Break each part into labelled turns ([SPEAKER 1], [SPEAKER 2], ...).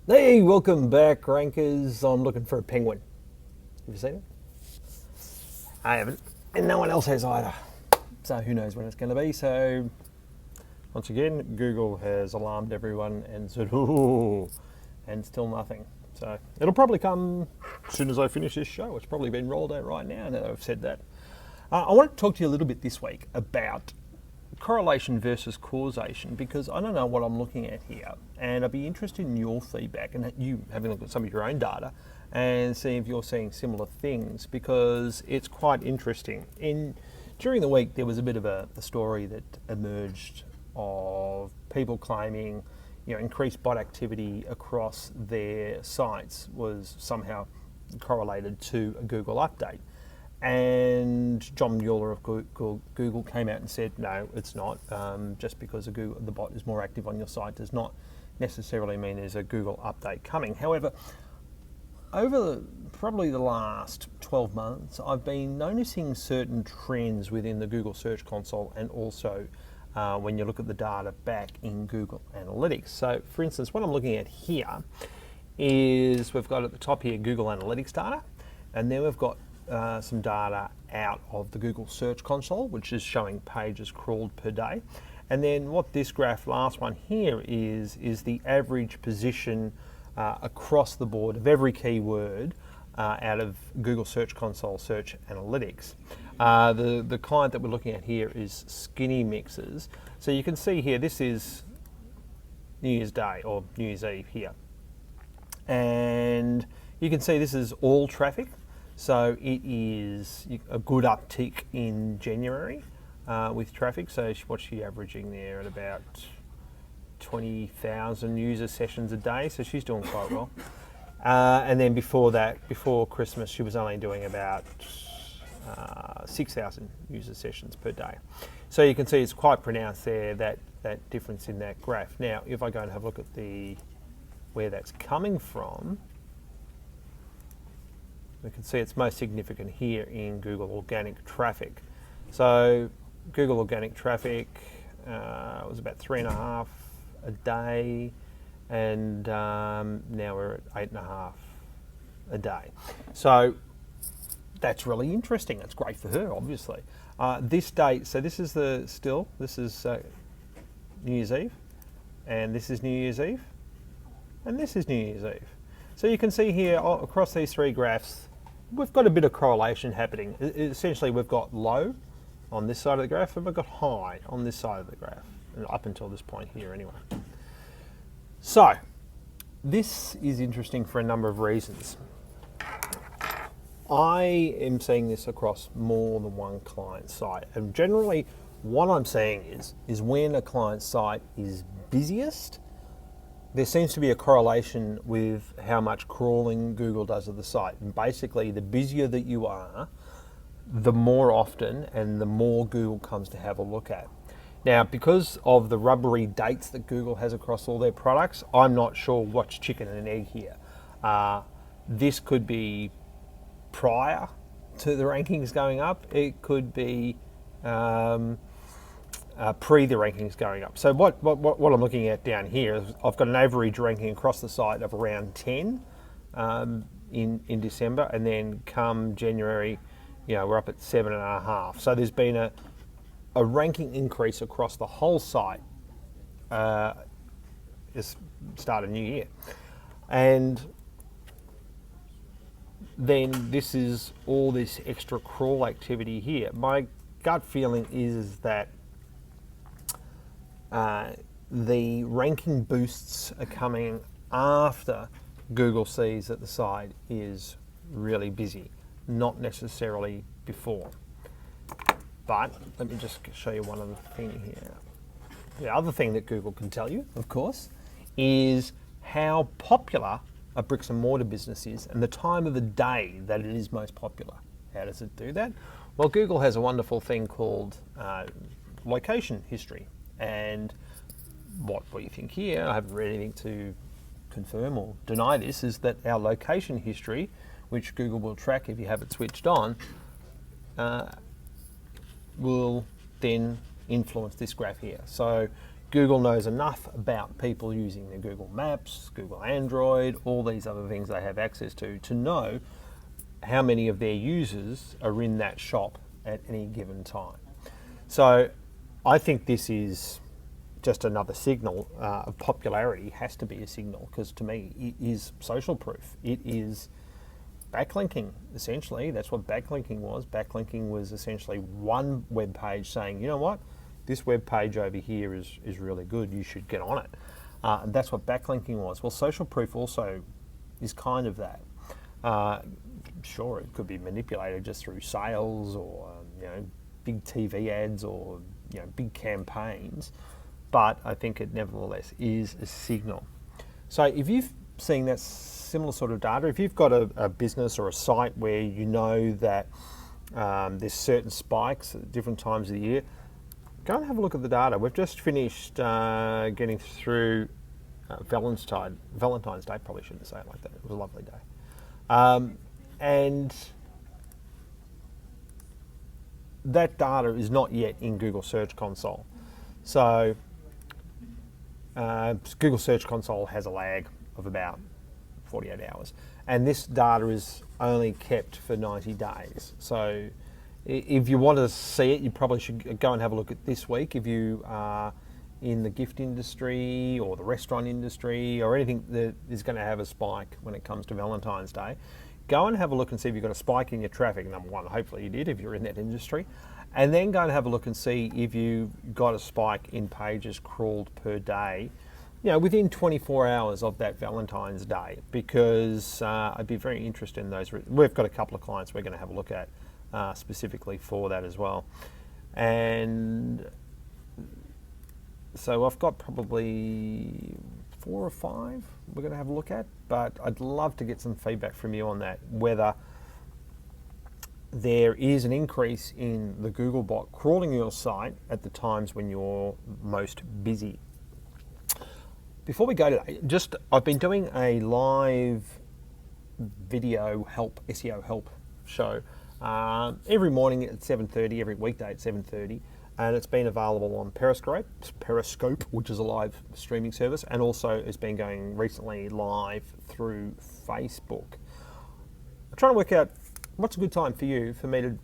[SPEAKER 1] Hey, welcome back, rankers. I'm looking for a penguin. Have you seen it? I haven't, and no one else has either. So who knows when it's going to be. So once again, Google has alarmed everyone and said, "Ooh," and still nothing. So it'll probably come as soon as I finish this show. It's probably been rolled out right now that I've said that. I want to talk to you a little bit this week about correlation versus causation, because I don't know what I'm looking at here, and I'd be interested in your feedback and you having a look at some of your own data and see if you're seeing similar things, because it's quite interesting. During the week, there was a bit of a story that emerged of people claiming, increased bot activity across their sites was somehow correlated to a Google update. And John Mueller of Google came out and said, no, it's not. Just because the bot is more active on your site does not necessarily mean there's a Google update coming. However, over probably the last 12 months, I've been noticing certain trends within the Google Search Console, and also when you look at the data back in Google Analytics. So, for instance, what I'm looking at here is we've got at the top here Google Analytics data, and then we've got some data out of the Google Search Console, which is showing pages crawled per day. And then what this graph, last one here, is the average position across the board of every keyword out of Google Search Console Search Analytics. The client that we're looking at here is Skinny Mixes. So you can see here, this is New Year's Day or New Year's Eve here. And you can see this is all traffic. So it is a good uptick in January with traffic. So what's she averaging there at about 20,000 user sessions a day. So she's doing quite well. And then before that, before Christmas, she was only doing about 6,000 user sessions per day. So you can see it's quite pronounced there, that difference in that graph. Now, if I go and have a look at where that's coming from, we can see it's most significant here in Google organic traffic. So Google organic traffic was about 3.5 a day, and now we're at 8.5 a day. So that's really interesting. It's great for her, obviously. This date, so this is New Year's Eve, and this is New Year's Eve, and this is New Year's Eve. So you can see here across these three graphs, we've got a bit of correlation happening. Essentially, we've got low on this side of the graph, and we've got high on this side of the graph, up until this point here anyway. So, this is interesting for a number of reasons. I am seeing this across more than one client site, and generally what I'm seeing is when a client site is busiest, there seems to be a correlation with how much crawling Google does of the site. And basically, the busier that you are, the more often and the more Google comes to have a look at. Now, because of the rubbery dates that Google has across all their products, I'm not sure what's chicken and egg here. This could be prior to the rankings going up. It could be pre the rankings going up. So what I'm looking at down here is I've got an average ranking across the site of around 10 in December, and then come January, we're up at 7.5. So there's been a ranking increase across the whole site this start of new year. And then this is all this extra crawl activity here. My gut feeling is that the ranking boosts are coming after Google sees that the site is really busy, not necessarily before. But let me just show you one other thing here. The other thing that Google can tell you, of course, is how popular a bricks and mortar business is and the time of the day that it is most popular. How does it do that? Well, Google has a wonderful thing called location history. And what you think here, I haven't read anything to confirm or deny this, is that our location history, which Google will track if you have it switched on, will then influence this graph here. So Google knows enough about people using their Google Maps, Google Android, all these other things they have access to know how many of their users are in that shop at any given time. So I think this is just another signal of popularity. Has to be a signal, because to me it is social proof. It is backlinking, essentially. That's what backlinking was. Backlinking was essentially one web page saying, you know what, this web page over here is really good, you should get on it. And that's what backlinking was. Well, social proof also is kind of that. Sure, it could be manipulated just through sales or big TV ads or big campaigns, but I think it nevertheless is a signal. So if you've seen that similar sort of data, if you've got a business or a site where you know that there's certain spikes at different times of the year, go and have a look at the data. We've just finished getting through Valentine's Day. Probably shouldn't say it like that. It was a lovely day. And that data is not yet in Google Search Console. So Google Search Console has a lag of about 48 hours. And this data is only kept for 90 days. So if you want to see it, you probably should go and have a look at this week. If you are in the gift industry or the restaurant industry or anything that is going to have a spike when it comes to Valentine's Day, go and have a look and see if you've got a spike in your traffic. Number one, hopefully you did if you're in that industry. And then go and have a look and see if you've got a spike in pages crawled per day, within 24 hours of that Valentine's Day, because I'd be very interested in those. We've got a couple of clients we're going to have a look at specifically for that as well. And so I've got probably 4 or 5 we're going to have a look at, but I'd love to get some feedback from you on that, whether there is an increase in the Google bot crawling your site at the times when you're most busy. Before we go today, I've been doing a live video SEO help show every morning at 7:30, every weekday at 7:30. And it's been available on Periscope, which is a live streaming service, and also it's been going recently live through Facebook. I'm trying to work out what's a good time for me to,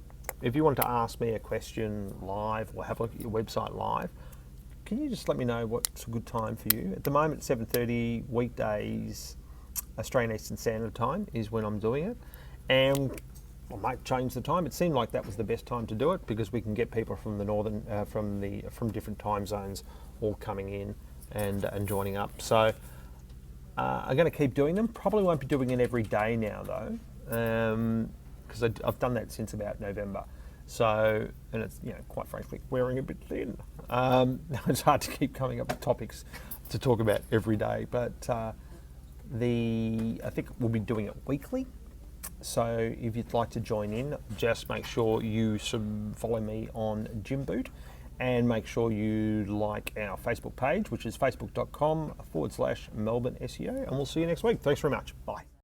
[SPEAKER 1] if you want to ask me a question live or have a look at your website live, can you just let me know what's a good time for you? At the moment, 7:30 weekdays, Australian Eastern Standard Time is when I'm doing it. And I might change the time. It seemed like that was the best time to do it because we can get people from the northern, from different time zones, all coming in and joining up. So I'm going to keep doing them. Probably won't be doing it every day now though, because I've done that since about November. So, and it's quite frankly wearing a bit thin. It's hard to keep coming up with topics to talk about every day, but I think we'll be doing it weekly. So if you'd like to join in, just make sure you follow me on Jimboot, and make sure you like our Facebook page, which is facebook.com/Melbourne SEO, and we'll see you next week. Thanks very much. Bye.